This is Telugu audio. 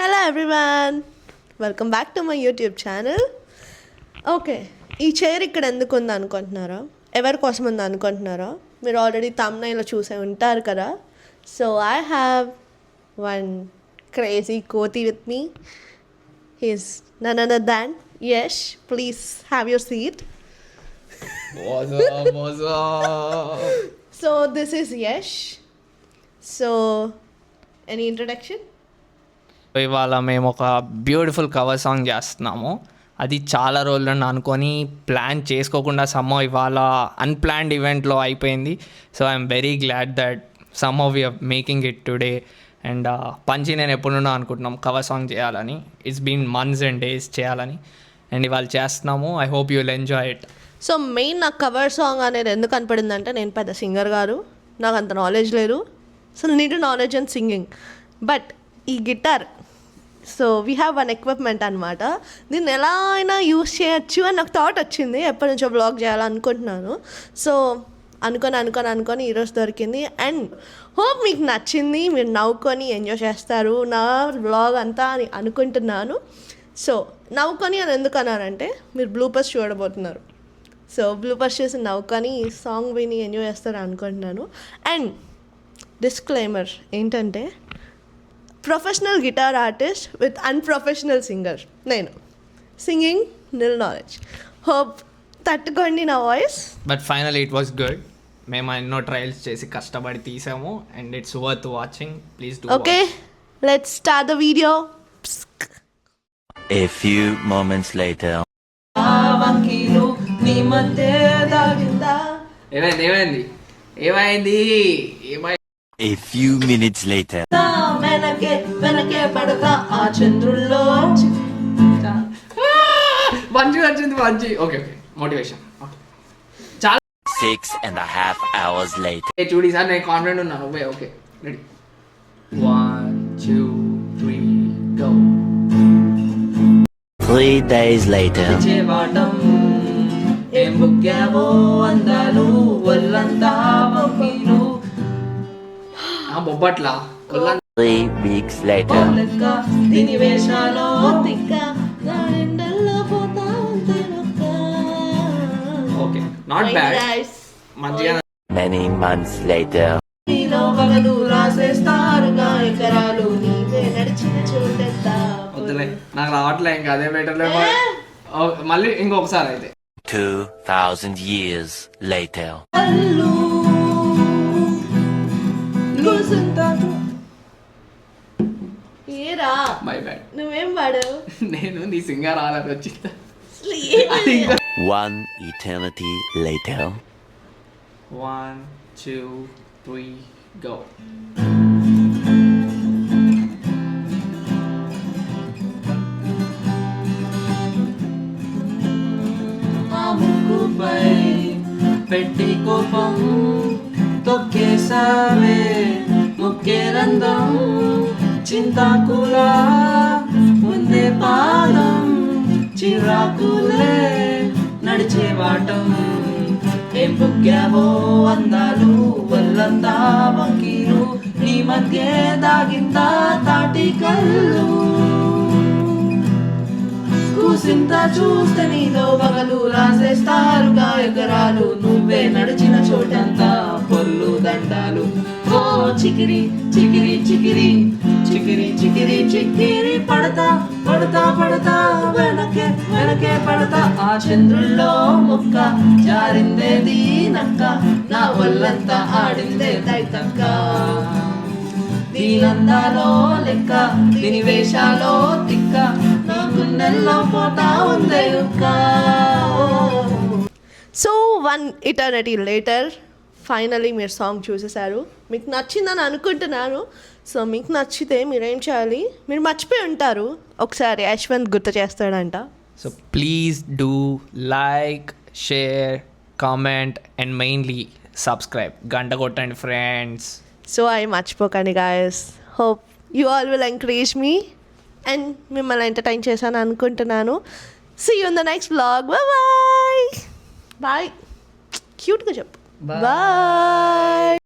Hello everyone, welcome back to my YouTube channel. Okay, ఈ చైర్ ఇక్కడ ఎందుకు ఉంది అనుకుంటున్నారా? ఎవరి కోసం ఉంది అనుకుంటున్నారా? మీరు ఆల్రెడీ థంబ్నెయిల్లో చూసే ఉంటారు కదా. So I have one crazy కోతి with me. He's none other than Yash. Please have your seat. So this is Yash. So any introduction? ఇవాళ మేము ఒక బ్యూటిఫుల్ కవర్ సాంగ్ చేస్తున్నాము. అది చాలా రోజులు అనుకొని ప్లాన్ చేసుకోకుండా సమ్హౌ ఇవాళ అన్ప్లాన్డ్ ఈవెంట్లో అయిపోయింది. So I'm very glad that somehow we are making it today. And Panchi నేను ఎప్పుడున్నా అనుకుంటున్నాం కవర్ సాంగ్ చేయాలని. It's been months and days చేయాలని, అండ్ ఇవాళ చేస్తున్నాము. I hope you will enjoy it. So main నాకు కవర్ సాంగ్ అనేది ఎందుకు కనపడిందంటే, నేను పెద్ద సింగర్ గారు, నాకు అంత నాలెడ్జ్ లేదు. So need knowledge and singing. But ఈ guitar, so we have one equipment అనమాట. దీన్ని ఎలా అయినా యూస్ చేయొచ్చు అని నాకు థాట్ వచ్చింది. ఎప్పటి నుంచో బ్లాగ్ చేయాలనుకుంటున్నాను. సో అనుకొని ఈరోజు దొరికింది. అండ్ హోప్ మీకు నచ్చింది, మీరు నవ్వుకొని ఎంజాయ్ చేస్తారు నా బ్లాగ్ అంతా అని అనుకుంటున్నాను. సో నవ్వుకొని అని ఎందుకు అన్నానంటే, మీరు బ్లూపర్స్ చూడబోతున్నారు. సో బ్లూపర్స్ చూసి నవ్వుకొని సాంగ్ విని ఎంజాయ్ చేస్తారు అనుకుంటున్నాను. అండ్ డిస్క్లైమర్ ఏంటంటే, professional guitar artist with unprofessional singer నేను. Singing nil knowledge. హోప్ తట్టుకోండి నా voice. But final it was good. మేము ఎన్నో ట్రయల్స్ చేసి కష్టపడి తీసాము, and it's worth watching. Please do. Okay, let's start the video. A few moments later. ఏమైంది? A few minutes later. మంచి వచ్చింది. Okay motivation. 6.5 hours later. చూడు సార్, నేను కాన్ఫిడెంట్ ఉన్నాను. Okay ready. 1 2 3 go. 3 days later. బొబ్బట్లా 3 weeks later. Okay, not bad. మంచిగా. Many months later. వద్దులే, నాకు రావట్లే. ఇంకా అదే బెటర్లే. మళ్ళీ ఇంకొకసారి అయితే. 2000 years later. ఏరా మై బ్యాడ్. నువ్వేం పాడావు? నేను నీ సింగర్ ఆలని వచ్చింది. 1 eternity later. 1 2 3 go. పెట్టి కోపం తొక్కేసావే ముక్కేరందం చింతాకులా ముందే పాదం చిరాకులే నడిచే వాటం ఏం బుగ్గావో అందాలు వల్లంతా వంకీలు నీ మధ్య దాగిందా తాటి కళ్ళు కూసింత చూస్తే నీలో పగలు రాసేస్తారు గాయకరాలు నువ్వే నడిచిన చోటంతా పొల్లు దండాలు. ఓ చికిరి చికిరి చికిరి చికిరి చికిరి చికిరి పడతా పడతా పడతా వెనకే వెనకే పడతా ఆ చంద్రుల్లో ముక్క జారిందేది నక్క నా ఒళ్ళంతా ఆడిందే తైతక్క దీనందాలో లెక్క దీని వేషాలో తిక్క నా గుండెల్లో పోతా ఉందే ఒక్క. సో 1 eternity later ఫైనలీ మీరు సాంగ్ చూసేశారు. మీకు నచ్చిందని అనుకుంటున్నాను. సో మీకు నచ్చితే మీరేం చేయాలి? మీరు మర్చిపోయి ఉంటారు, ఒకసారి యశ్వంత్ గుర్తు చేస్తాడంట. So please do like, share, comment and mainly subscribe. గంట కొట్టండి ఫ్రెండ్స్. సో అవి మర్చిపోకండి guys. Hope you all will encourage me and మిమ్మల్ని ఎంటర్టైన్ చేశాను అనుకుంటున్నాను. See you in the next vlog. Bye bye. క్యూట్గా చెప్పు బాయ్.